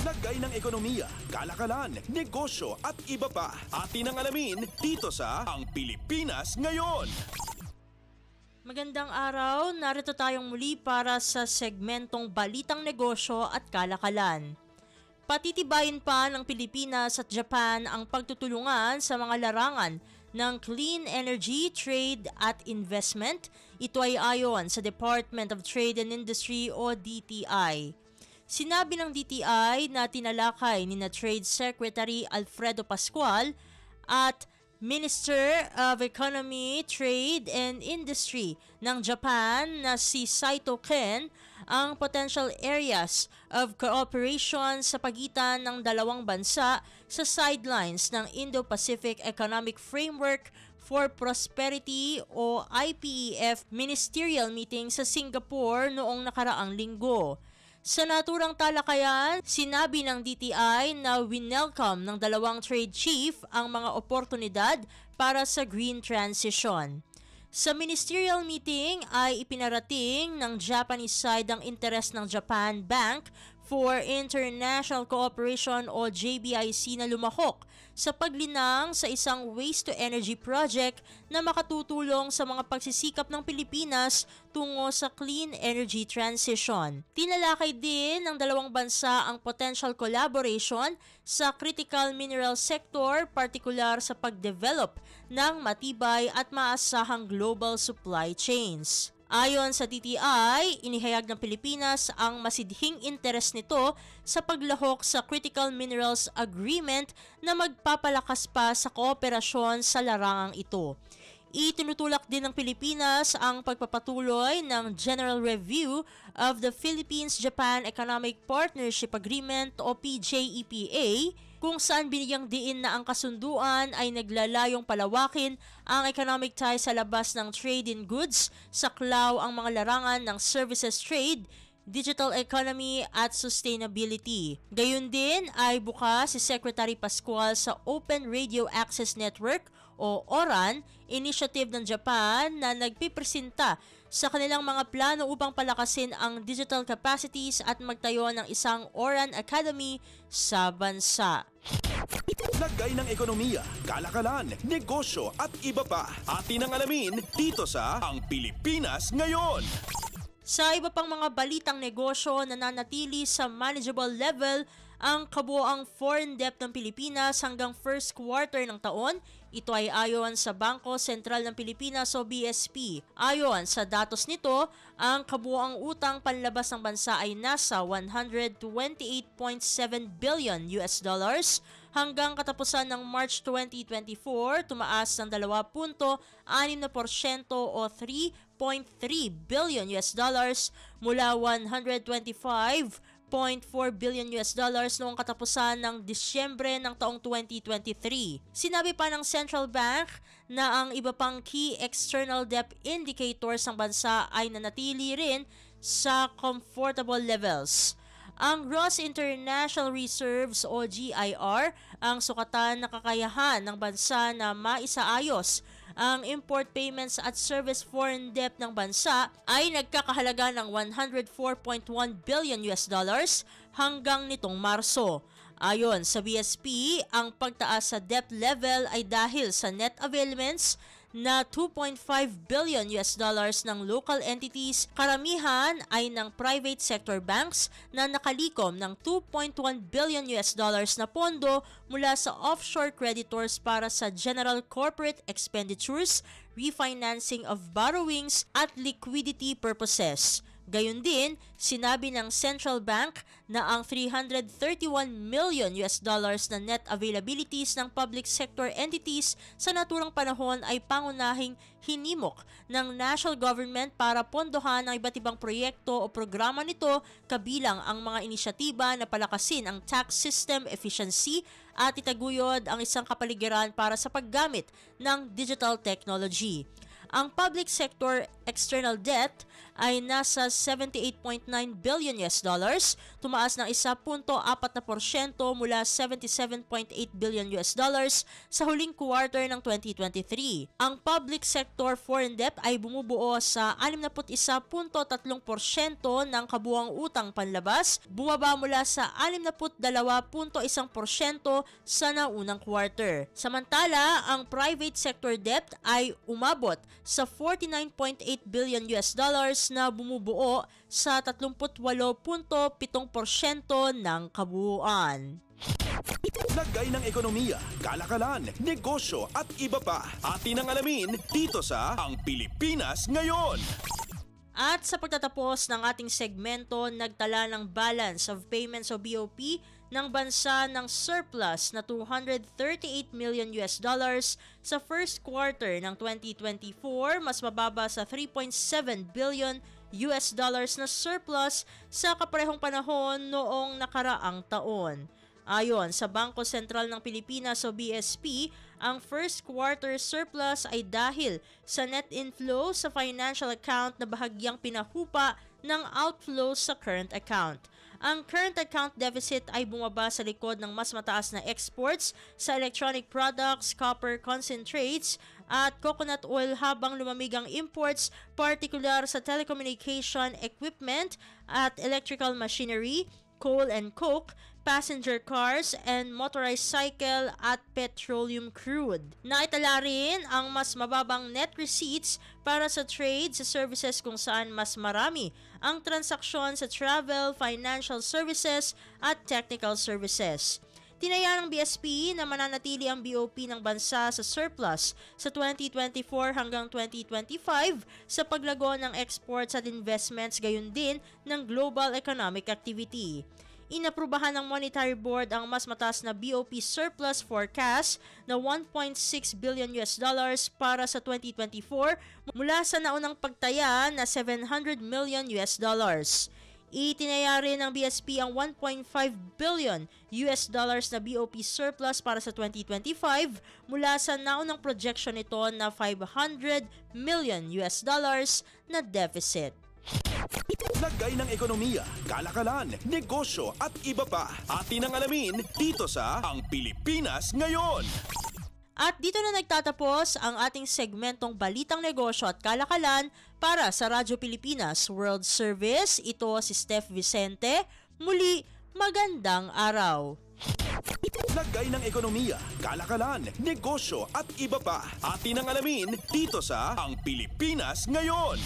Lagay ng ekonomiya, kalakalan, negosyo at iba pa. Atin ang alamin dito sa Ang Pilipinas Ngayon. Magandang araw, narito tayong muli para sa segmentong Balitang Negosyo at Kalakalan. Patitibayin pa ng Pilipinas at Japan ang pagtutulungan sa mga larangan ng clean energy, trade at investment. Ito ay ayon sa Department of Trade and Industry o DTI. Sinabi ng DTI na tinalakay ni Trade Secretary Alfredo Pascual at Minister of Economy, Trade and Industry ng Japan na si Saito Ken ang potential areas of cooperation sa pagitan ng dalawang bansa sa sidelines ng Indo-Pacific Economic Framework for Prosperity o IPEF ministerial meeting sa Singapore noong nakaraang linggo. Sa naturang talakayan, sinabi ng DTI na winelcome ng dalawang trade chief ang mga oportunidad para sa green transition. Sa ministerial meeting ay ipinarating ng Japanese side ang interes ng Japan Bank for International Cooperation o JBIC na lumahok sa paglinang sa isang waste-to-energy project na makatutulong sa mga pagsisikap ng Pilipinas tungo sa clean energy transition. Tinalakay din ng dalawang bansa ang potential collaboration sa critical mineral sector, partikular sa pagdevelop ng matibay at maasahang global supply chains. Ayon sa DTI, inihayag ng Pilipinas ang masidhing interes nito sa paglahok sa Critical Minerals Agreement na magpapalakas pa sa kooperasyon sa larangang ito. Itinutulak din ng Pilipinas ang pagpapatuloy ng General Review of the Philippines-Japan Economic Partnership Agreement o PJEPA, kung saan binigyang diin na ang kasunduan ay naglalayong palawakin ang economic ties sa labas ng trade in goods, saklaw ang mga larangan ng services trade, digital economy at sustainability. Gayun din ay bukas si Secretary Pascual sa Open Radio Access Network o ORAN, initiative ng Japan na nagpipresenta sa kanilang mga plano upang palakasin ang digital capacities at magtayo ng isang ORAN Academy sa bansa. Lagay ng ekonomiya, kalakalan, negosyo at iba pa. Atin ang alamin dito sa Ang Pilipinas Ngayon. Sa iba pang mga balitang negosyo, nananatili sa manageable level ang kabuoang foreign debt ng Pilipinas hanggang first quarter ng taon. Ito ay ayon sa Bangko Sentral ng Pilipinas o BSP. Ayon sa datos nito, ang kabuoang utang panlabas ng bansa ay nasa 128.7 billion US dollars. Hanggang katapusan ng March 2024, tumaas ng 2.6% o 3.3 billion US dollars mula 125.4 billion US dollars noong katapusan ng Disyembre ng taong 2023. Sinabi pa ng Central Bank na ang iba pang key external debt indicators ng bansa ay nanatili rin sa comfortable levels. Ang Gross International Reserves o GIR, ang sukatan na kakayahan ng bansa na maisaayos ang import payments at service foreign debt ng bansa ay nagkakahalaga ng 104.1 billion US dollars hanggang nitong Marso. Ayon sa BSP, ang pagtaas sa debt level ay dahil sa net availments na 2.5 billion US dollars ng local entities, karamihan ay ng private sector banks na nakalikom ng 2.1 billion US dollars na pondo mula sa offshore creditors para sa general corporate expenditures, refinancing of borrowings at liquidity purposes. Gayon din, sinabi ng Central Bank na ang 331 million US dollars na net availabilities ng public sector entities sa naturang panahon ay pangunahing hinimok ng national government para pondohan ang iba't ibang proyekto o programa nito, kabilang ang mga inisyatiba na palakasin ang tax system efficiency at itaguyod ang isang kapaligiran para sa paggamit ng digital technology. Ang public sector external debt ay nasa 78.9 billion US dollars, tumaas ng 1.4% mula 77.8 billion US dollars sa huling quarter ng 2023. Ang public sector foreign debt ay bumubuo sa 61.3% ng kabuuang utang panlabas, bumaba mula sa 62.1% sa naunang quarter. Samantala, ang private sector debt ay umabot sa 49.8 billion US dollars na bumubuo sa 38.7% ng kabuuan. Lagay ng ekonomiya, kalakalan, negosyo at iba pa. Atin ang alamin dito sa Ang Pilipinas Ngayon. At sa pagtatapos ng ating segmento, nagtala ng balance of payments o BOP ng bansa ng surplus na 238 million US dollars sa first quarter ng 2024, mas mababa sa 3.7 billion US dollars na surplus sa kaparehong panahon noong nakaraang taon. Ayon sa Bangko Sentral ng Pilipinas o BSP, ang first quarter surplus ay dahil sa net inflow sa financial account na bahagyang pinahupa ng outflow sa current account. Ang current account deficit ay bumaba sa likod ng mas mataas na exports sa electronic products, copper concentrates at coconut oil habang lumamig ang imports, partikular sa telecommunication equipment at electrical machinery, coal and coke, passenger cars, and motorized cycle at petroleum crude. Naitala rin ang mas mababang net receipts para sa trade sa services kung saan mas marami ang transaksyon sa travel, financial services at technical services. Tinaya ng BSP na mananatili ang BOP ng bansa sa surplus sa 2024 hanggang 2025 sa paglago ng exports at investments gayon din ng global economic activity. Inaprubahan ng Monetary Board ang mas mataas na BOP surplus forecast na 1.6 billion US dollars para sa 2024 mula sa naunang pagtaya na 700 million US dollars. Itinaya rin ng BSP ang 1.5 billion US dollars na BOP surplus para sa 2025 mula sa naunang projection nito na 500 million US dollars na deficit. Lagay ng ekonomiya, kalakalan, negosyo at iba pa. Atin ang alamin dito sa Ang Pilipinas Ngayon. At dito na nagtatapos ang ating segmentong Balitang Negosyo at Kalakalan para sa Radyo Pilipinas World Service. Ito si Steph Vicente. Muli, magandang araw. Lagay ng ekonomiya, kalakalan, negosyo at iba pa. Atin ang alamin dito sa Ang Pilipinas Ngayon.